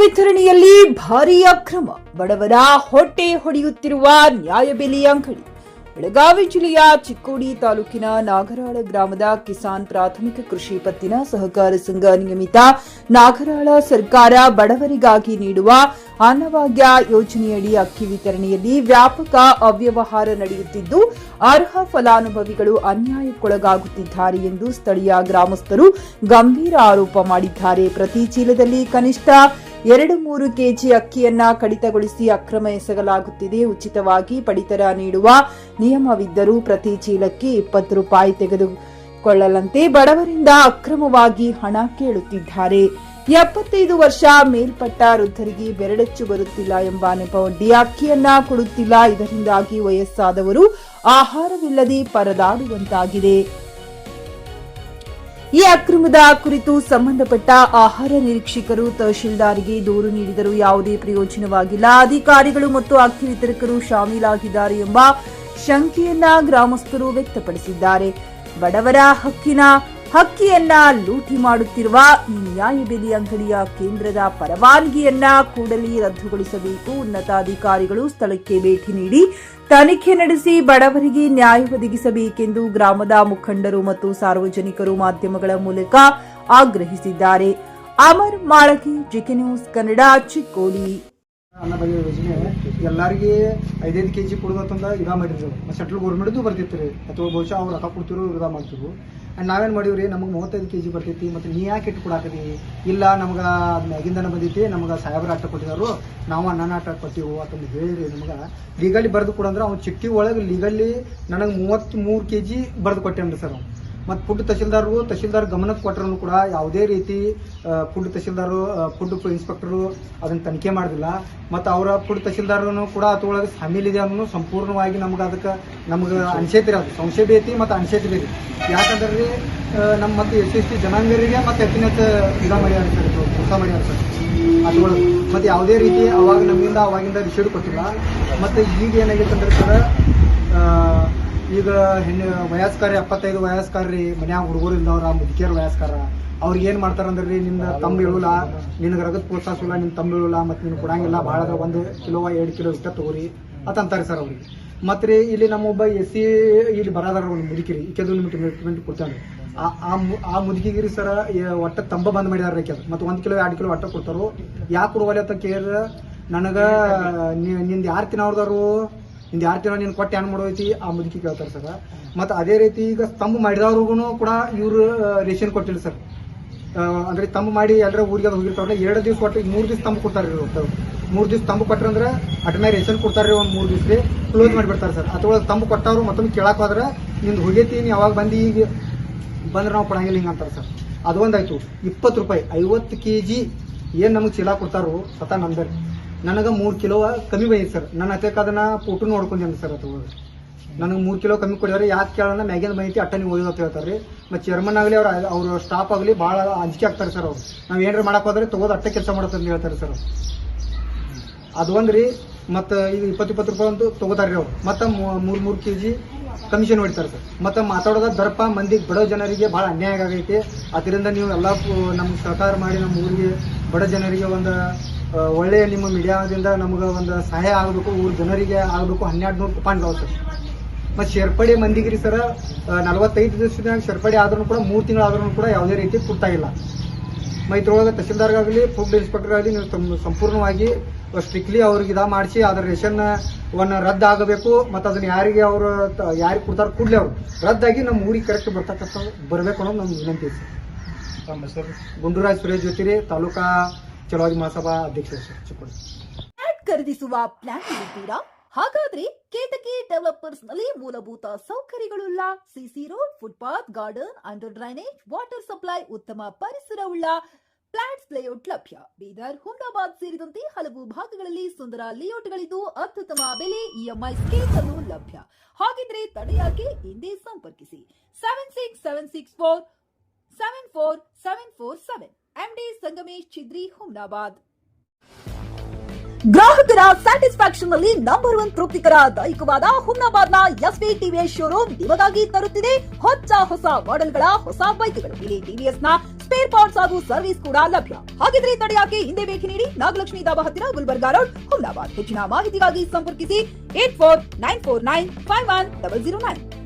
ವಿತರಣೆಯಲ್ಲಿ ಭಾರೀ ಅಕ್ರಮ, ಬಡವರ ಹೊಟ್ಟೆ ಹೊಡೆಯುತ್ತಿರುವ ನ್ಯಾಯಬೆಲೆ ಅಂಗಡಿ. ಬೆಳಗಾವಿ ಜಿಲ್ಲೆಯ ಚಿಕ್ಕೋಡಿ ತಾಲೂಕಿನ ನಾಗರಾಳ ಗ್ರಾಮದ ಕಿಸಾನ್ ಪ್ರಾಥಮಿಕ ಕೃಷಿ ಪತ್ತಿನ ಸಹಕಾರ ಸಂಘ ನಿಯಮಿತ ನಾಗರಾಳ ಸರ್ಕಾರ ಬಡವರಿಗಾಗಿ ನೀಡುವ ಅನ್ನಭಾಗ್ಯ ಯೋಜನೆಯಡಿ ಅಕ್ಕಿ ವಿತರಣೆಯಲ್ಲಿ ವ್ಯಾಪಕ ಅವ್ಯವಹಾರ ನಡೆಯುತ್ತಿದ್ದು ಅರ್ಹ ಫಲಾನುಭವಿಗಳು ಅನ್ಯಾಯಕ್ಕೊಳಗಾಗುತ್ತಿದ್ದಾರೆ ಎಂದು ಸ್ಥಳೀಯ ಗ್ರಾಮಸ್ಥರು ಗಂಭೀರ ಆರೋಪ ಮಾಡಿದ್ದಾರೆ. ಪ್ರತಿ ಚೀಲದಲ್ಲಿ ಕನಿಷ್ಠ 2-3 ಕೆಜಿ ಅಕ್ಕಿಯನ್ನ ಕಡಿತಗೊಳಿಸಿ ಅಕ್ರಮ ಎಸಗಲಾಗುತ್ತಿದೆ. ಉಚಿತವಾಗಿ ಪಡಿತರ ನೀಡುವ ನಿಯಮವಿದ್ದರೂ ಪ್ರತಿ ಚೀಲಕ್ಕೆ 20 ರೂಪಾಯಿ ತೆಗೆದುಕೊಳ್ಳಲಂತೆ ಬಡವರಿಂದ ಅಕ್ರಮವಾಗಿ ಹಣ ಕೇಳುತ್ತಿದ್ದಾರೆ. 75 ವರ್ಷ ಮೇಲ್ಪಟ್ಟ ವೃದ್ಧರಿಗೆ ಬೆರಳಚ್ಚು ಬರುತ್ತಿಲ್ಲ ಎಂಬ ನೆಪವೊಡ್ಡಿ ಅಕ್ಕಿಯನ್ನ ಕೊಡುತ್ತಿಲ್ಲ. ಇದರಿಂದಾಗಿ ವಯಸ್ಸಾದವರು ಆಹಾರವಿಲ್ಲದೆ ಪರದಾಡುವಂತಾಗಿದೆ. ಈ ಅಕ್ರಮದ ಕುರಿತು ಸಂಬಂಧಪಟ್ಟ ಆಹಾರ ನಿರೀಕ್ಷಕರು ತಹಶೀಲ್ದಾರ್ಗೆ ದೂರು ನೀಡಿದರೂ ಯಾವುದೇ ಪ್ರಯೋಜನವಾಗಿಲ್ಲ. ಅಧಿಕಾರಿಗಳು ಮತ್ತು ಅಕ್ಕಿ ವಿತರಕರು ಶಾಮೀಲಾಗಿದ್ದಾರೆ ಎಂಬ ಶಂಕೆಯನ್ನ ಗ್ರಾಮಸ್ಥರು ವ್ಯಕ್ತಪಡಿಸಿದ್ದಾರೆ. ಬಡವರ ಹಕ್ಕಿಯನ್ನ ಲೂಟಿ ಮಾಡುತ್ತಿರುವ ಈ ನ್ಯಾಯಬೆಲೆ ಅಂಗಡಿಯ ಕೇಂದ್ರದ ಪರವಾನಗಿಯನ್ನ ಕೂಡಲೇ ರದ್ದುಗೊಳಿಸಬೇಕು. ಉನ್ನತಾಧಿಕಾರಿಗಳು ಸ್ಥಳಕ್ಕೆ ಭೇಟಿ ನೀಡಿ ತನಿಖೆ ನಡೆಸಿ ಬಡವರಿಗೆ ನ್ಯಾಯ ಒದಗಿಸಬೇಕೆಂದು ಗ್ರಾಮದ ಮುಖಂಡರು ಮತ್ತು ಸಾರ್ವಜನಿಕರು ಮಾಧ್ಯಮಗಳ ಮೂಲಕ ಆಗ್ರಹಿಸಿದ್ದಾರೆ. Amar Malagi, GK news Kannada, Chikkodi. ಅನ್ನಭಾಗ್ಯ ಯೋಜನೆ ಎಲ್ಲರಿಗೆ 5-5 ಕೆಜಿ ಕೊಡೋದಂತ ಇದಾ ಮಾಡಿದ್ರು. ಸೆಂಟ್ರಲ್ ಗೌರ್ಮೆಂಟ್ದು ಬರ್ತಿತ್ತು ಅಥವಾ ಬಹುಶಃ ಅವ್ರು ರೊಕ್ಕ ಕೊಡ್ತಿರೋ ಇದಾ ಮಾಡ್ತಿರು. ಆ್ಯಂಡ್ ನಾವೇನು ಮಾಡೀವ್ರಿ, ನಮಗೆ 35 ಕೆಜಿ ಬರ್ತೈತಿ, ಮತ್ತು ನೀ ಯಾಕೆ ಇಟ್ಟು ಕೊಡಾಕದಿ? ಇಲ್ಲ, ನಮ್ಗೆ ಮ್ಯಾಗಿಂದನ ಬಂದೈತಿ, ನಮ್ಗೆ ಸಾಹೇಬ್ರ ಆಟ ಕೊಟ್ಟಿದ್ರು, ನಾವು ಅನ್ನ ಆಟ ಕೊಟ್ಟಿವು ಅಂತಂದು ಹೇಳಿರಿ. ನಮ್ಗೆ ಲೀಗಲಿ ಬರೆದು ಕೊಡಂದ್ರೆ ಅವ್ನು ಚಿಟ್ಟಿ ಒಳಗೆ ಲೀಗಲಿ ನನಗೆ 33 ಕೆಜಿ ಬರೆದು ಕೊಟ್ಟೇನ್ರಿ ಸರ್. ಅವ್ನು ಮತ್ತು ಫುಡ್ ತಹಶೀಲ್ದಾರ್ ಗಮನಕ್ಕೆ ಕೊಟ್ಟರು ಕೂಡ ಯಾವುದೇ ರೀತಿ ಫುಡ್ ಇನ್ಸ್ಪೆಕ್ಟರು ಅದನ್ನು ತನಿಖೆ ಮಾಡೋದಿಲ್ಲ. ಮತ್ತು ಅವರ ಫುಡ್ ತಹಶೀಲ್ದಾರನು ಕೂಡ ಅದ್ರೊಳಗೆ ಶಾಮೀಲಿದೆ ಅನ್ನೋ ಸಂಪೂರ್ಣವಾಗಿ ನಮ್ಗೆ ಅನಿಸೈತಿ. ಅದು ಸಂಶಯ ಐತಿ ಮತ್ತು ಅನಿಸೈತಿ ರೀ. ಯಾಕಂದ್ರೆ ನಮ್ಮ ಮತ್ತು SC ಜನಾಂಗರಿಗೆ ಮತ್ತು ಹೆಚ್ಚಿನ ಇದು ಮಾಡ್ಯಾರ ಸರ್, ಕೆಲಸ ಮಾಡ್ಯಾರ ಸರ್ ಅದ್ರೊಳಗೆ. ಮತ್ತು ಯಾವುದೇ ರೀತಿ ಅವಾಗಿಂದ ರಿಸೀಡ್ ಕೊಟ್ಟಿಲ್ಲ. ಮತ್ತು ಈಗ ಏನಾಗೈತೆ ಅಂದ್ರೆ ಸರ್, ಈಗ ವಯಸ್ಕಾರ 75 ವಯಸ್ಕಾರ ರೀ, ಮನ್ಯಾಗ ಹುಡುಗರು ಇಲ್ಲವ್ರ, ಮುದುಕಿಯರು ವಯಸ್ಕಾರ, ಅವ್ರಿಗೆ ಏನು ಮಾಡ್ತಾರಂದ್ರೆ ರೀ, ನಿನ್ನ ತಮ್ಮ ಇಳಲ್ಲ, ನಿನಗೆ ರಗತ್ ಪ್ರೋತ್ಸಾಹಿಸಲ್ಲ, ನಿನ್ನ ತಮ್ಮ ಇಳಲ್ಲ, ಮತ್ತು ನೀನು ಕೊಡಂಗಿಲ್ಲ, ಭಾಳ 1 ಕಿಲೋ 2 ಕಿಲೋ ಇಷ್ಟ ತಗೋರಿ ಅಂತಾರೆ ಸರ್ ಅವ್ರಿಗೆ. ಮತ್ತು ರೀ ಇಲ್ಲಿ ನಮ್ಮೊಬ್ಬ SC ಇಲ್ಲಿ ಬರೋದಾರ ಒಂದು ಮುದುಕಿರಿ, ಈಕೆದು ನಿಮ್ಗೆ ಟ್ರೀಟ್ಮೆಂಟ್ ಕೊಡ್ತಾನೆ. ಆ ಮುದುಕಿಗಿರಿ ಸರ ಒಟ್ಟ ತಂಬ ಬಂದ್ ಮಾಡಿದಾರ ರೀ. ಮತ್ತು 1 ಕಿಲೋ 2 ಕಿಲೋ ಒಟ್ಟ ಕೊಡ್ತಾರೋ. ಯಾಕೆ ಕೊಡುವಲ್ಲ ಅಂತ ಕೇಳಿದ್ರೆ ನನಗೆ ನಿಂದು ಯಾರು ತಿನ್ನೋರ್ದಾರು, ನಿಂದು ಯಾರು ತಿನ್ನೋ, ನೀನು ಕೊಟ್ಟು ಏನು ಮಾಡೋಯ್ತಿ ಆ ಮುದುಕಿ ಕೇಳ್ತಾರೆ ಸರ್. ಮತ್ತು ಅದೇ ರೀತಿ ಈಗ ಸ್ತಂಭ ಮಾಡಿದವ್ರಿಗೂ ಕೂಡ ಇವರು ರೇಷನ್ ಕೊಟ್ಟಿಲ್ಲ ಸರ್. ಅಂದರೆ ಸ್ತಂಭ ಮಾಡಿ ಎಲ್ಲರ ಊರಿಗೆ ಅದು ಹೋಗಿರ್ತಾವ್ರೆ, 2 ದಿವಸ ಕೊಟ್ಟು 3 ದಿವಸ ಸ್ತಂಭ ಕೊಡ್ತಾರೆ ರೀ. 3 ದಿವಸ ಸ್ತಂಭ ಕೊಟ್ಟರೆ ಅಟನೇ ರೇಷನ್ ಕೊಡ್ತಾರೆ ರೀ. ಒಂದು 3 ದಿವಸ ಕ್ಲೋಸ್ ಮಾಡಿಬಿಡ್ತಾರೆ ಸರ್. ಅಥವಾ ಸ್ತಂಭ ಕೊಟ್ಟವ್ರು ಮತ್ತೊಂದು ಕೇಳಕ್ಕೆ ಹೋದ್ರೆ ನಿಂದು ಹೋಗೈತಿ, ನೀವು ಯಾವಾಗ ಬಂದು ಈಗ ಬಂದ್ರೆ ನಾವು ಕೊಡಂಗಿಲ್ಲ ಹಿಂಗೆ ಅಂತಾರೆ ಸರ್. ಅದು ಒಂದಾಯ್ತು. 20 ರೂಪಾಯಿ 50 ಕೆಜಿ ಏನು ನಮಗೆ ಚೀಲ ಕೊಡ್ತಾರೋ ಸತ ನಂದರಿ. ನನಗೆ 3 ಕಿಲೋ ಕಮ್ಮಿ ಬಂದಿತ್ತು ಸರ್. ನನ್ನ ಹತ್ತಕ್ಕೆ ಅದನ್ನ ಫೋಟೋ ನೋಡ್ಕೊಂಡೇನೆ ಸರ್. ಅಥವಾ ನನಗೆ 3 ಕಿಲೋ ಕಮ್ಮಿ ಕೊಡಿದಾರೆ. ಯಾಕೆ ಕೇಳೋಣ, ಮ್ಯಾಗಿಂದ ಬಂದೈತಿ ಅಟ್ಟ ನೀವು ಓದೋದು ಅಂತ ಹೇಳ್ತಾರೆ ರೀ. ಮತ್ತು ಚೇರ್ಮನ್ ಆಗಲಿ ಅವ್ರ ಸ್ಟಾಫ್ ಆಗಲಿ ಭಾಳ ಅಂಜಿಕೆ ಆಗ್ತಾರೆ ಸರ್. ಅವ್ರು ನಾವು ಏನಾರು ಮಾಡಕ್ಕೆ ಹೋದ್ರೆ ತಗೋದು ಅಟ್ಟೆ ಕೆಲಸ ಮಾಡೋದು ಅಂತ ಹೇಳ್ತಾರೆ ಸರ್. ಅದು ಒಂದು ರೀ. ಮತ್ತು ಈಗ 20 ರೂಪಾಯಿ ಅಂತೂ ತೊಗೋತಾರೆ ರೀ ಅವ್ರು. ಮತ್ತು 3 ಕೆಜಿ ಕಮಿಷನ್ ಹೊಡಿತಾರೆ ಸರ್. ಮತ್ತು ಮಾತಾಡೋದ ದರ್ಪ ಮಂದಿಗೆ ಬಡೋ ಜನರಿಗೆ ಭಾಳ ಅನ್ಯಾಯ ಆಗೈತಿ. ಅದರಿಂದ ನೀವು ಎಲ್ಲ ನಮ್ಗೆ ಸಹಕಾರ ಮಾಡಿ ನಮ್ಮ ಊರಿಗೆ ಬಡ ಜನರಿಗೆ ಒಂದು ಒಳ್ಳೆಯ ನಿಮ್ಮ ಮೀಡಿಯಾದಿಂದ ನಮ್ಗೆ ಒಂದು ಸಹಾಯ ಆಗಬೇಕು, ಊರ ಜನರಿಗೆ ಆಗಬೇಕು. 1200 ರೂಪಾಯಿ ಅದಾವೆ ಸರ್. ಮತ್ತು ಸೇರ್ಪಡೆ ಮಂದಿಗಿರಿ ಸರ 45 ದಿವಸದಾಗ ಸೇರ್ಪಡೆ ಆದ್ರೂ ಕೂಡ 3 ತಿಂಗಳಾದ್ರೂ ಕೂಡ ಯಾವುದೇ ರೀತಿ ಕೊಡ್ತಾಯಿಲ್ಲ. ಇದ್ರೊಳಗೆ ತಹಶೀಲ್ದಾರ್ಗಾಗಲಿ ಫುಡ್ ಇನ್ಸ್ಪೆಕ್ಟರ್ಗಾಗಲಿ ನೀವು ಸಂಪೂರ್ಣವಾಗಿ ಸ್ಟ್ರಿಕ್ಟ್ಲಿ ಅವ್ರಿಗೆ ಇದಾ ಮಾಡಿಸಿ ಅದರ ರೇಷನ್ ರದ್ದು ಆಗಬೇಕು. ಮತ್ತು ಅದನ್ನ ಯಾರಿಗೆ ಕೊಡ್ತಾರೆ ಕೂಡಲೇ ಅವರು ರದ್ದಾಗಿ ನಮ್ಮ ಊರಿಗೆ ಕರೆಕ್ಟ್ ಬರಬೇಕು ಅನ್ನೋದು ನಮ್ಗೆ ವಿನಂತಿ ಸರ್. ಗುಂಡೂರಾಜ್ ಸುರೇಶ್ ಜೊತೆ ತಾಲೂಕಾ ಚಲವಾದಿ ಮಹಾಸಭಾ ಅಧ್ಯಕ್ಷ ಸರ್, ಚಿಕ್ಕೋಡಿ. ಖರೀದಿಸುವ ಪ್ಲಾನ್ ಇದ್ದೀರಾ? ಹಾಗಾದ್ರೆ ಕೇತಕಿ ಡೆವಲಪರ್ಸ್ ನಲ್ಲಿ ಮೂಲಭೂತ ಸೌಕರ್ಯಗಳುಳ್ಳ CC road, footpath, garden, under drainage, water supply, ಉತ್ತಮ ಪರಿಸರವುಳ್ಳ ಫ್ಲಾಟ್ಸ್ ಲೇಔಟ್ ಲಭ್ಯ. ಬೀದರ್, ಹುಮ್ನಾಬಾದ್ ಸೇರಿದಂತೆ ಹಲವು ಭಾಗಗಳಲ್ಲಿ ಸುಂದರ ಲೇಔಟ್ಗಳಿದ್ದು ಅತ್ಯುತ್ತಮ ಬೆಲೆ, EMI ಸ್ಕೀಮ್ಸ್ ಅನ್ನು ಲಭ್ಯ. ಹಾಗಿದ್ರೆ ತಡೆಯಾಕೆ ಹಿಂದೆ ಸಂಪರ್ಕಿಸಿ 7676474747 MD ಸಂಗಮೇಶ್ ಚಿದ್ರಿ, ಹುಮ್ನಾಬಾದ್. ಗ್ರಾಹಕರ ಸ್ಯಾಟಿಸ್ಫ್ಯಾಕ್ಷನ್ ನಲ್ಲಿ ನಂಬರ್ 1 ತೃಪ್ತಿಕರ ದೈಹಿಕವಾದ ಹುಮ್ನಾಬಾದ್ನ SV TVS ಶೋರೂಮ್ ನಿಮಗಾಗಿ ತರುತ್ತಿದೆ ಹೊಸ ಮಾಡೆಲ್ಗಳ ಹೊಸ ಬೈಕ್ಗಳು. ಇಲ್ಲಿ TVS ನ ಸ್ಪೇರ್ ಪಾರ್ಟ್ಸ್ ಹಾಗೂ ಸರ್ವಿಸ್ ಕೂಡ ಲಭ್ಯ. ಹಾಗಿದ್ರೆ ತಡೆಯಾಕೆ ಹಿಂದೆ ಭೇಟಿ ನೀಡಿ ನಾಗಲಕ್ಷ್ಮಿ ಧಾಬಾ ಹತ್ತಿರ ಗುಲ್ಬರ್ಗಾ ರೋಡ್, ಹುಮ್ನಾಬಾದ್. ಹೆಚ್ಚಿನ ಮಾಹಿತಿಗಾಗಿ ಸಂಪರ್ಕಿಸಿ 8494951009.